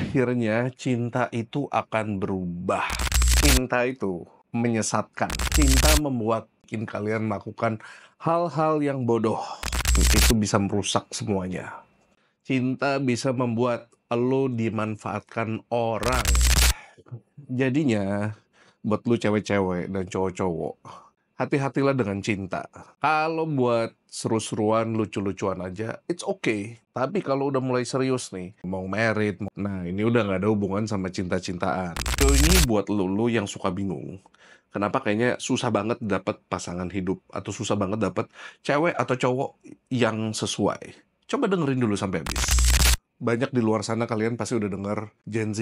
akhirnya cinta itu akan berubah. Cinta itu menyesatkan. Cinta membuat bikin kalian melakukan hal-hal yang bodoh. Itu bisa merusak semuanya. Cinta bisa membuat lo dimanfaatkan orang. Jadinya, buat lu cewek-cewek dan cowok-cowok, hati-hatilah dengan cinta. Kalau buat seru-seruan, lucu-lucuan aja, it's okay. Tapi kalau udah mulai serius nih, mau married, nah ini udah nggak ada hubungan sama cinta-cintaan. So, ini buat lu yang suka bingung. Kenapa kayaknya susah banget dapet pasangan hidup, atau susah banget dapet cewek atau cowok yang sesuai. Coba dengerin dulu sampai habis. Banyak di luar sana kalian pasti udah denger Gen Z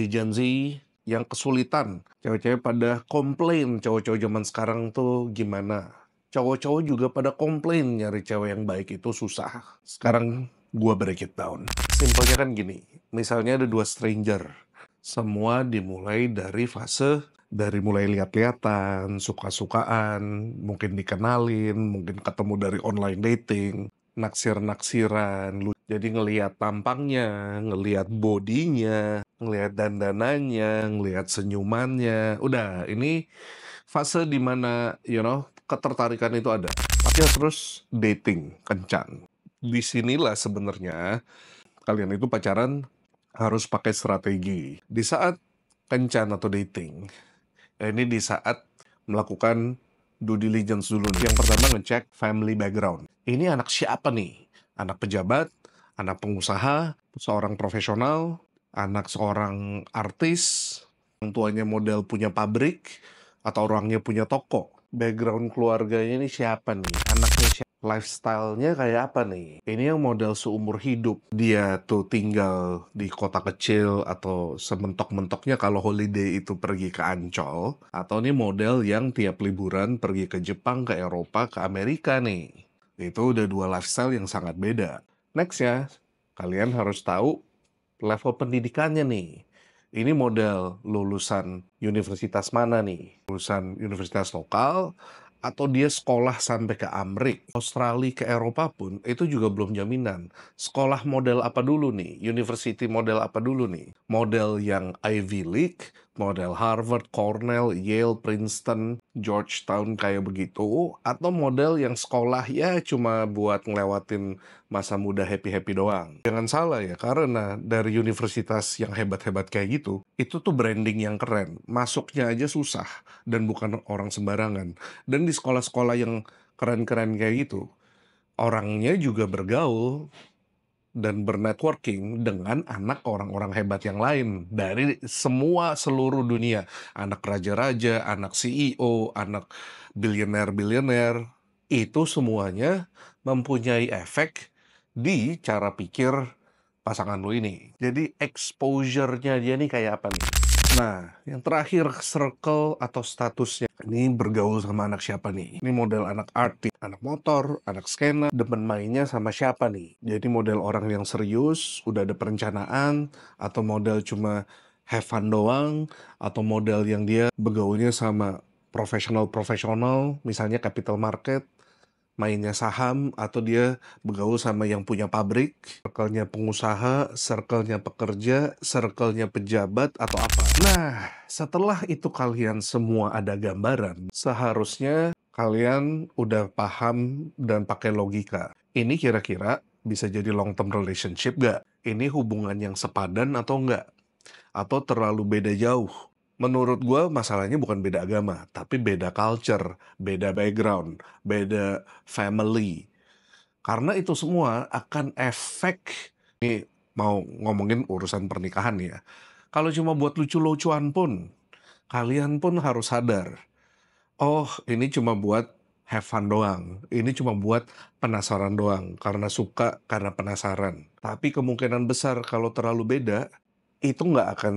yang kesulitan. Cewek-cewek pada komplain cowok-cowok zaman sekarang tuh gimana. Cowok-cowok juga pada komplain nyari cewek yang baik itu susah. Sekarang gua break it down. Simpelnya kan gini, misalnya ada dua stranger. Semua dimulai dari fase dari mulai lihat-lihatan, suka-sukaan, mungkin dikenalin, mungkin ketemu dari online dating, naksir-naksiran. Jadi ngelihat tampangnya, ngelihat bodinya, ngelihat dandanannya, ngelihat senyumannya. Udah, ini fase dimana, ketertarikan itu ada. Tapi terus dating, kencan. Disinilah sebenarnya kalian itu pacaran harus pakai strategi. Di saat kencan atau dating, ini di saat melakukan due diligence dulu. Yang pertama ngecek family background. Ini anak siapa nih? Anak pejabat, anak pengusaha, seorang profesional, anak seorang artis, orang tuanya model punya pabrik, atau orangnya punya toko. Background keluarganya ini siapa nih? Anaknya siapa? Lifestyle-nya kayak apa nih? Ini yang model seumur hidup. Dia tuh tinggal di kota kecil atau sementok-mentoknya kalau holiday itu pergi ke Ancol. Atau nih model yang tiap liburan pergi ke Jepang, ke Eropa, ke Amerika nih. Itu udah dua lifestyle yang sangat beda. Next ya, kalian harus tahu level pendidikannya nih. Ini model lulusan universitas mana nih? Lulusan universitas lokal, atau dia sekolah sampai ke Amerika, Australia, ke Eropa pun, itu juga belum jaminan. Sekolah model apa dulu nih? University model apa dulu nih? Model yang Ivy League, model Harvard, Cornell, Yale, Princeton, Georgetown kayak begitu, atau model yang sekolah ya cuma buat ngelewatin masa muda happy-happy doang. Jangan salah ya, karena dari universitas yang hebat-hebat kayak gitu, itu tuh branding yang keren. Masuknya aja susah, dan bukan orang sembarangan. Dan di sekolah-sekolah yang keren-keren kayak gitu, orangnya juga bergaul dan bernetworking dengan anak orang-orang hebat yang lain dari seluruh dunia. Anak raja-raja, anak CEO, anak bilioner-bilioner, itu semuanya mempunyai efek di cara pikir pasangan lo ini. Jadi exposure-nya dia nih kayak apa nih? Nah, yang terakhir circle atau statusnya. Ini bergaul sama anak siapa nih? Ini model anak artis, anak motor, anak skena, demen mainnya sama siapa nih? Jadi model orang yang serius, udah ada perencanaan, atau model cuma have fun doang, atau model yang dia bergaulnya sama profesional-profesional, misalnya capital market, mainnya saham, atau dia bergaul sama yang punya pabrik, circle-nya pengusaha, circle-nya pekerja, circle-nya pejabat, atau apa. Nah, setelah itu kalian semua ada gambaran, seharusnya kalian udah paham dan pakai logika. Ini kira-kira bisa jadi long term relationship gak? Ini hubungan yang sepadan atau enggak? Atau terlalu beda jauh? Menurut gue masalahnya bukan beda agama, tapi beda culture, beda background, beda family. Karena itu semua akan efek, ini mau ngomongin urusan pernikahan ya. Kalau cuma buat lucu-lucuan pun, kalian pun harus sadar, oh ini cuma buat have fun doang, ini cuma buat penasaran doang, karena suka, karena penasaran. Tapi kemungkinan besar kalau terlalu beda, itu nggak akan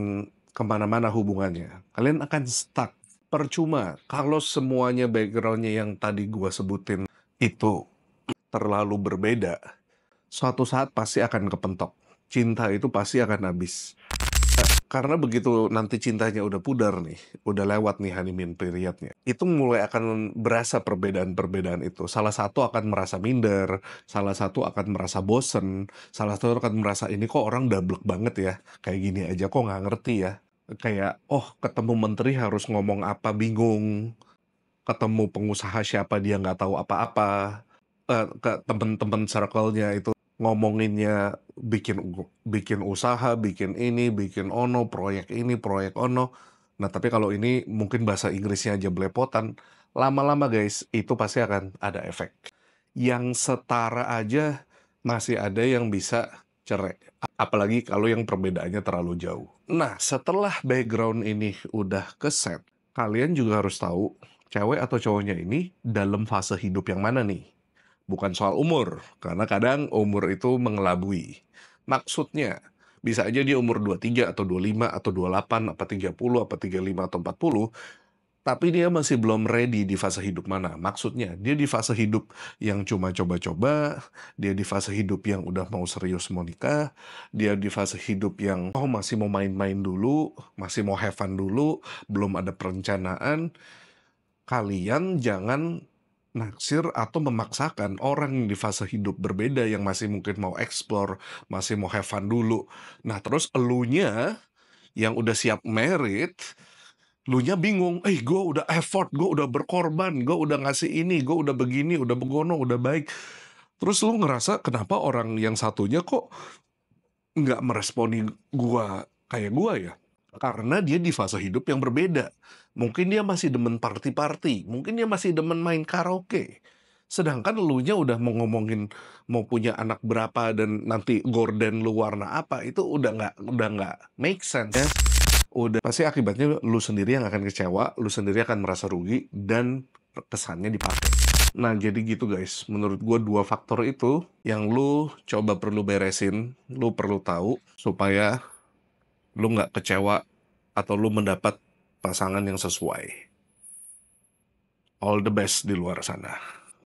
kemana-mana hubungannya. Kalian akan stuck. Percuma. Kalau semuanya backgroundnya yang tadi gua sebutin itu terlalu berbeda, suatu saat pasti akan kepentok. Cinta itu pasti akan habis. Karena begitu nanti cintanya udah pudar nih, udah lewat nih honeymoon period-nya, itu mulai akan berasa perbedaan-perbedaan itu. Salah satu akan merasa minder, salah satu akan merasa bosen, salah satu akan merasa, "Ini kok orang dablek banget ya, kayak gini aja kok nggak ngerti ya." Kayak, oh ketemu menteri harus ngomong apa bingung, ketemu pengusaha siapa dia nggak tahu apa-apa, ke temen-temen circle-nya itu ngomonginnya bikin usaha, bikin ini, bikin ono, proyek ini, proyek ono. Nah, tapi kalau ini mungkin bahasa Inggrisnya aja belepotan, lama-lama guys, itu pasti akan ada efek. Yang setara aja masih ada yang bisa cerai, apalagi kalau yang perbedaannya terlalu jauh. Nah, setelah background ini udah keset, kalian juga harus tahu cewek atau cowoknya ini dalam fase hidup yang mana nih. Bukan soal umur, karena kadang umur itu mengelabui. Maksudnya, bisa aja dia umur 23 atau 25 atau 28, apa 30, apa 35 atau 40, tapi dia masih belum ready di fase hidup mana. Maksudnya, dia di fase hidup yang cuma coba-coba, dia di fase hidup yang udah mau serius mau nikah, dia di fase hidup yang oh masih mau main-main dulu, masih mau have fun dulu, belum ada perencanaan. Kalian jangan naksir atau memaksakan orang yang di fase hidup berbeda yang masih mungkin mau explore, masih mau have fun dulu. Nah, terus elunya yang udah siap merit, elunya bingung, gue udah effort, gue udah berkorban, gue udah ngasih ini, gue udah begini, udah begono, udah baik. Terus lu ngerasa kenapa orang yang satunya kok nggak meresponi gua kayak gua ya? Karena dia di fase hidup yang berbeda. Mungkin dia masih demen party-party, mungkin dia masih demen main karaoke. Sedangkan elunya udah mau ngomongin mau punya anak berapa dan nanti gorden lu warna apa, itu udah nggak make sense ya. Udah pasti akibatnya lu sendiri yang akan kecewa, lu sendiri akan merasa rugi dan kesannya dipakai. Nah, jadi gitu guys, menurut gua 2 faktor itu yang lu coba perlu beresin, lu perlu tahu supaya lu nggak kecewa atau lu mendapat pasangan yang sesuai. All the best di luar sana.